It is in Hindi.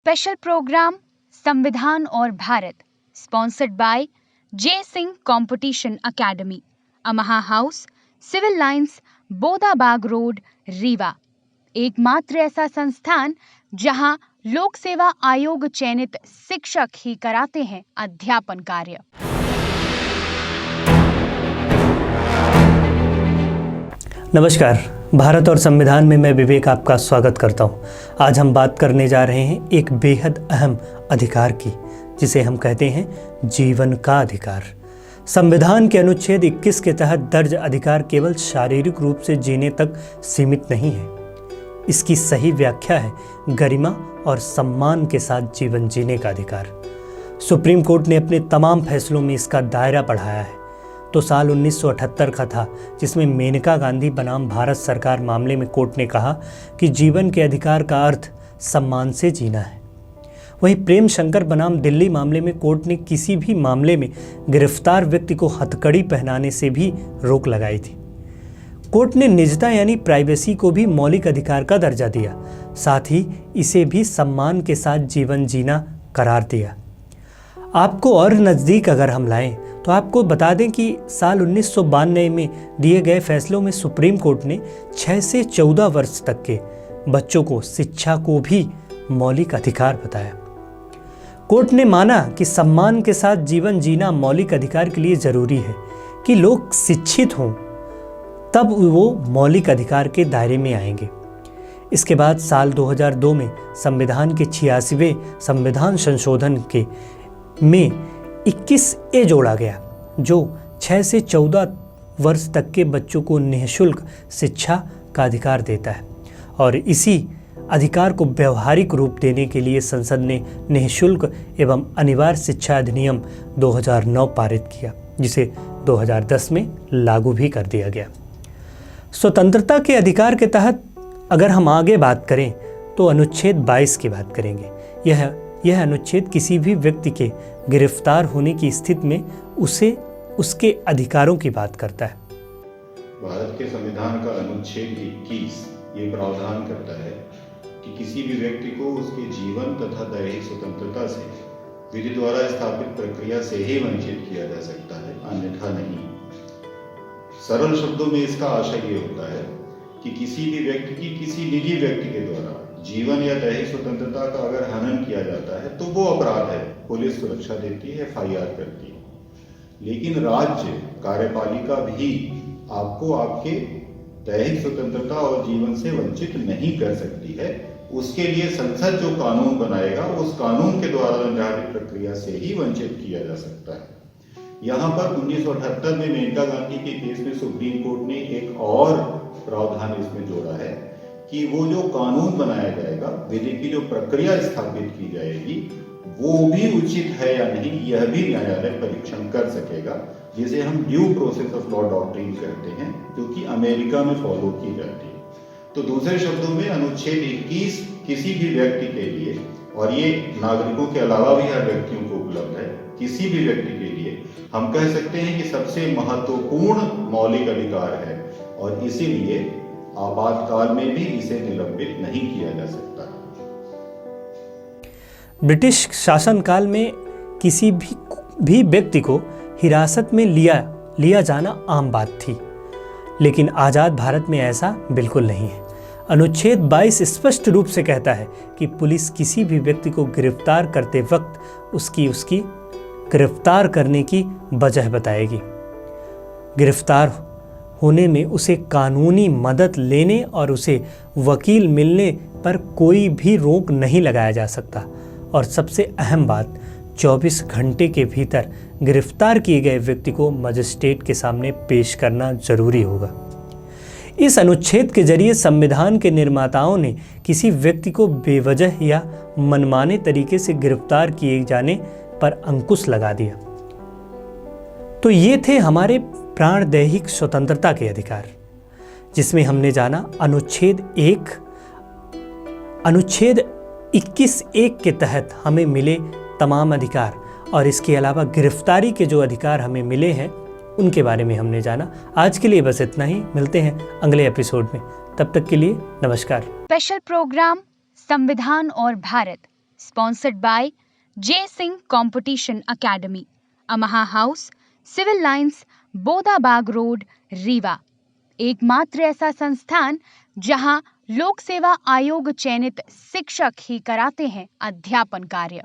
स्पेशल प्रोग्राम संविधान और Bharat sponsored by J Singh competition academy, Amha house, civil lines, Bodabag road, Rewa. एकमात्र ऐसा संस्थान जहां लोक सेवा आयोग चयनित शिक्षक ही कराते हैं अध्यापन कार्य। नमस्कार, भारत और संविधान में मैं विवेक आपका स्वागत करता हूं। आज हम बात करने जा रहे हैं एक बेहद अहम अधिकार की, जिसे हम कहते हैं जीवन का अधिकार। संविधान के अनुच्छेद 21 के तहत दर्ज अधिकार केवल शारीरिक रूप से जीने तक सीमित नहीं है। इसकी सही व्याख्या है गरिमा और सम्मान के साथ जीवन जीने का अधिकार। सुप्रीम कोर्ट ने अपने तमाम फैसलों में इसका दायरा बढ़ाया है। तो साल 1978 का था, जिसमें मेनका गांधी बनाम भारत सरकार मामले में कोर्ट ने कहा कि जीवन के अधिकार का अर्थ सम्मान से जीना है। वहीं प्रेम शंकर बनाम दिल्ली मामले में कोर्ट ने किसी भी मामले में गिरफ्तार व्यक्ति को हथकड़ी पहनाने से भी रोक लगाई थी। कोर्ट ने निजता यानी प्राइवेसी को भी मौलिक अधिकार का दर्जा दिया, साथ ही इसे भी सम्मान के साथ जीवन जीना करार दिया। आपको और नज़दीक अगर हम लाएं तो आपको बता दें कि साल 1992 में दिए गए फैसलों में सुप्रीम कोर्ट ने 6 से 14 वर्ष तक के बच्चों को शिक्षा को भी मौलिक अधिकार बताया। कोर्ट ने माना कि सम्मान के साथ जीवन जीना मौलिक अधिकार के लिए जरूरी है कि लोग शिक्षित हों, तब वो मौलिक अधिकार के दायरे में आएंगे। इसके बाद साल 2002 में संविधान के 86वें संविधान संशोधन के में 21A जोड़ा गया, जो 6 से 14 वर्ष तक के बच्चों को निःशुल्क शिक्षा का अधिकार देता है। और इसी अधिकार को व्यवहारिक रूप देने के लिए संसद ने निःशुल्क एवं अनिवार्य शिक्षा अधिनियम 2009 पारित किया, जिसे 2010 में लागू भी कर दिया गया। स्वतंत्रता के अधिकार के तहत अगर हम आगे बात करें तो अनुच्छेद 22 की बात करेंगे। यह अनुच्छेद किसी भी व्यक्ति के गिरफ्तार होने की स्थिति में उसे उसके अधिकारों की बात करता है। भारत के संविधान का अनुच्छेद 21 ये प्रावधान करता है कि किसी भी व्यक्ति को उसके जीवन तथा दैहिक स्वतंत्रता से विधि द्वारा स्थापित प्रक्रिया से ही वंचित किया जा सकता है, अन्यथा नहीं। सरल शब्दों में इसका आशय ये होता है कि किसी भी व्यक्ति की किसी निजी व्यक्ति के द्वारा जीवन या दैहिक स्वतंत्रता का अगर हनन किया जाता है तो वो अपराध है, पुलिस सुरक्षा देती है, FIR करती है। लेकिन राज्य कार्यपालिका भी आपको आपके दैहिक स्वतंत्रता और जीवन से वंचित नहीं कर सकती है। उसके लिए संसद जो कानून बनाएगा उस कानून के द्वारा निर्धारित प्रक्रिया से ही वंचित किया जा सकता है। यहाँ पर 1978 में मेनका गांधी के केस में सुप्रीम कोर्ट ने एक और प्रावधान इसमें जोड़ा है कि वो जो कानून बनाया जाएगा, विधि की जो प्रक्रिया स्थापित की जाएगी, वो भी उचित है या नहीं, यह भी न्यायालय परीक्षण कर सकेगा, जिसे हम due process of law doctrine कहते हैं, जो कि अमेरिका में फॉलो की जाती है। तो दूसरे शब्दों में अनुच्छेद 21 किसी भी व्यक्ति के लिए, और ये नागरिकों के अलावा भी हर व्यक्तियों को उपलब्ध है, किसी भी व्यक्ति के लिए हम कह सकते हैं कि सबसे महत्वपूर्ण मौलिक अधिकार है, और इसीलिए आपातकाल में भी इसे निलंबित नहीं किया जा सकता। ब्रिटिश शासनकाल में किसी भी व्यक्ति को हिरासत में लिया जाना आम बात थी, लेकिन आज़ाद भारत में ऐसा बिल्कुल नहीं है। अनुच्छेद 22 स्पष्ट रूप से कहता है कि पुलिस किसी भी व्यक्ति को गिरफ्तार करते वक्त उसकी गिरफ्तार करने की वजह बताएगी। गिरफ्तार होने में उसे कानूनी मदद लेने और उसे वकील मिलने पर कोई भी रोक नहीं लगाया जा सकता। और सबसे अहम बात, 24 घंटे के भीतर गिरफ्तार किए गए व्यक्ति को मजिस्ट्रेट के सामने पेश करना जरूरी होगा। इस अनुच्छेद के जरिए संविधान के निर्माताओं ने किसी व्यक्ति को बेवजह या मनमाने तरीके से गिरफ्तार किए जाने पर अंकुश लगा दिया। तो ये थे हमारे प्राण दैहिक स्वतंत्रता के अधिकार, जिसमें हमने जाना अनुच्छेद 21(1) के तहत हमें मिले तमाम अधिकार, और इसके अलावा गिरफ्तारी के जो अधिकार हमें मिले हैं उनके बारे में हमने जाना। आज के लिए बस इतना ही, मिलते हैं अगले एपिसोड में। तब तक के लिए नमस्कार। स्पेशल प्रोग्राम संविधान और Bharat sponsored by Jai Singh competition academy, Amha house, civil lines, Bodabag road, Rewa. एकमात्र ऐसा संस्थान जहां लोक सेवा आयोग चयनित शिक्षक ही कराते हैं अध्यापन कार्य।